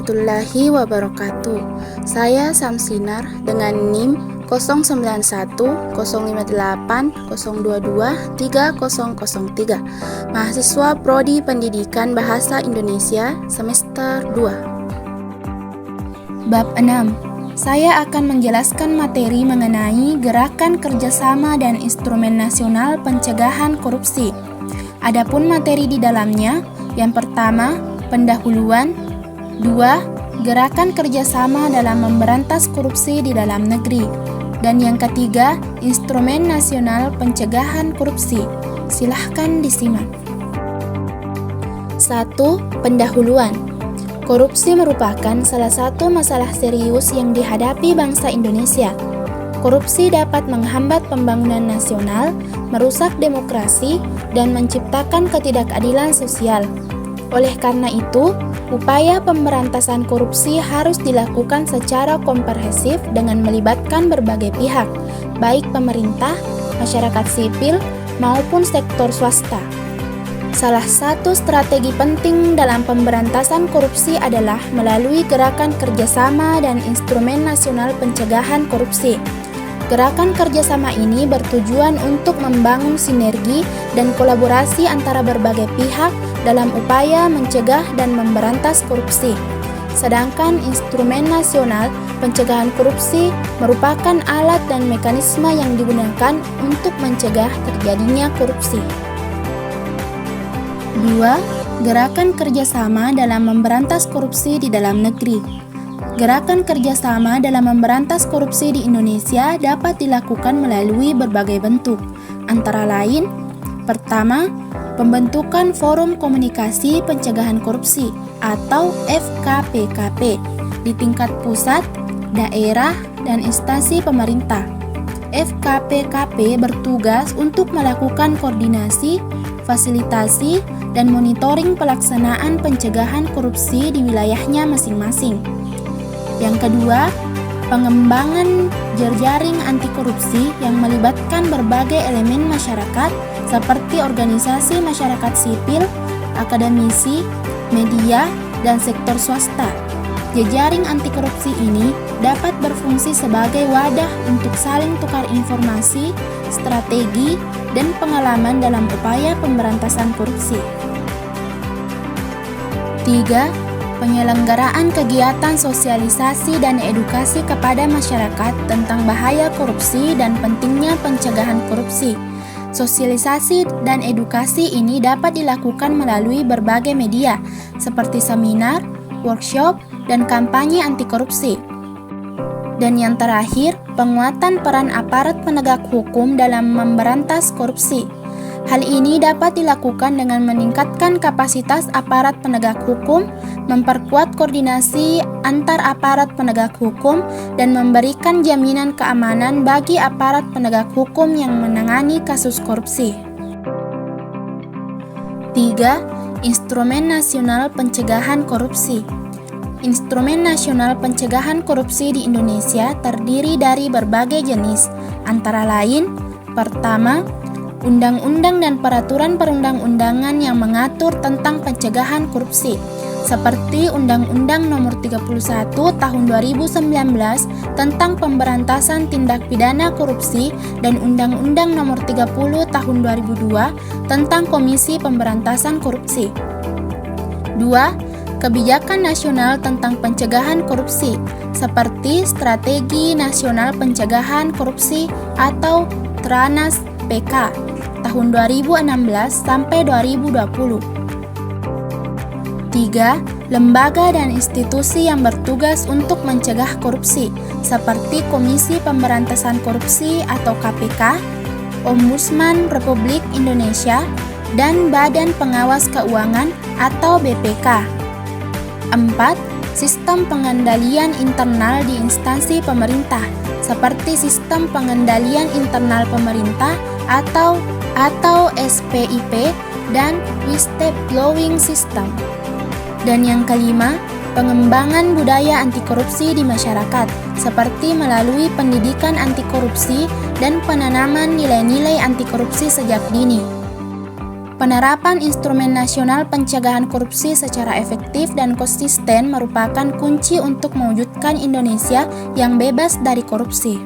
warahmatullahi wabarakatuh. Saya Samsinar dengan NIM 091 058 022 3003, mahasiswa Prodi Pendidikan Bahasa Indonesia semester 2. Bab 6. Saya akan menjelaskan materi mengenai gerakan kerjasama dan instrumen nasional pencegahan korupsi. Adapun materi di dalamnya, yang pertama, pendahuluan. 2. Gerakan kerjasama dalam memberantas korupsi di dalam negeri. Dan yang ketiga, instrumen nasional pencegahan korupsi. Silahkan disimak. 1. Pendahuluan. Korupsi merupakan salah satu masalah serius yang dihadapi bangsa Indonesia. Korupsi dapat menghambat pembangunan nasional, merusak demokrasi, dan menciptakan ketidakadilan sosial. Oleh karena itu, upaya pemberantasan korupsi harus dilakukan secara komprehensif dengan melibatkan berbagai pihak, baik pemerintah, masyarakat sipil, maupun sektor swasta. Salah satu strategi penting dalam pemberantasan korupsi adalah melalui gerakan kerjasama dan instrumen nasional pencegahan korupsi. Gerakan kerjasama ini bertujuan untuk membangun sinergi dan kolaborasi antara berbagai pihak dalam upaya mencegah dan memberantas korupsi. Sedangkan instrumen nasional pencegahan korupsi merupakan alat dan mekanisme yang digunakan untuk mencegah terjadinya korupsi. 2. Gerakan kerjasama dalam memberantas korupsi di dalam negeri. Gerakan kerjasama dalam memberantas korupsi di Indonesia dapat dilakukan melalui berbagai bentuk, antara lain: pertama, pembentukan Forum Komunikasi Pencegahan Korupsi atau FKPKP di tingkat pusat, daerah, dan instansi pemerintah. FKPKP bertugas untuk melakukan koordinasi, fasilitasi, dan monitoring pelaksanaan pencegahan korupsi di wilayahnya masing-masing. Yang kedua, pengembangan jejaring anti korupsi yang melibatkan berbagai elemen masyarakat seperti organisasi masyarakat sipil, akademisi, media, dan sektor swasta. Jejaring anti korupsi ini dapat berfungsi sebagai wadah untuk saling tukar informasi, strategi, dan pengalaman dalam upaya pemberantasan korupsi. 3. Penyelenggaraan kegiatan sosialisasi dan edukasi kepada masyarakat tentang bahaya korupsi dan pentingnya pencegahan korupsi. Sosialisasi dan edukasi ini dapat dilakukan melalui berbagai media, seperti seminar, workshop, dan kampanye anti korupsi. Dan yang terakhir, penguatan peran aparat penegak hukum dalam memberantas korupsi. Hal ini dapat dilakukan dengan meningkatkan kapasitas aparat penegak hukum, memperkuat koordinasi antar aparat penegak hukum, dan memberikan jaminan keamanan bagi aparat penegak hukum yang menangani kasus korupsi. 3. Instrumen Nasional Pencegahan Korupsi. Instrumen nasional pencegahan korupsi di Indonesia terdiri dari berbagai jenis, antara lain: pertama, undang-undang dan peraturan perundang-undangan yang mengatur tentang pencegahan korupsi, seperti Undang-Undang Nomor 31 Tahun 2019 tentang pemberantasan tindak pidana korupsi dan Undang-Undang Nomor 30 Tahun 2002 tentang Komisi Pemberantasan Korupsi. 2. Kebijakan nasional tentang pencegahan korupsi, seperti Strategi Nasional Pencegahan Korupsi atau TRANAS PK tahun 2016 sampai 2020. 3. Lembaga dan institusi yang bertugas untuk mencegah korupsi, seperti Komisi Pemberantasan Korupsi atau KPK, Ombudsman Republik Indonesia, dan Badan Pengawas Keuangan atau BPK. 4. Sistem pengendalian internal di instansi pemerintah, seperti Sistem Pengendalian Internal Pemerintah atau SPIP dan Whistleblowing System. Dan yang kelima, pengembangan budaya anti korupsi di masyarakat, seperti melalui pendidikan anti korupsi dan penanaman nilai-nilai anti korupsi sejak dini. Penerapan instrumen nasional pencegahan korupsi secara efektif dan konsisten merupakan kunci untuk mewujudkan Indonesia yang bebas dari korupsi.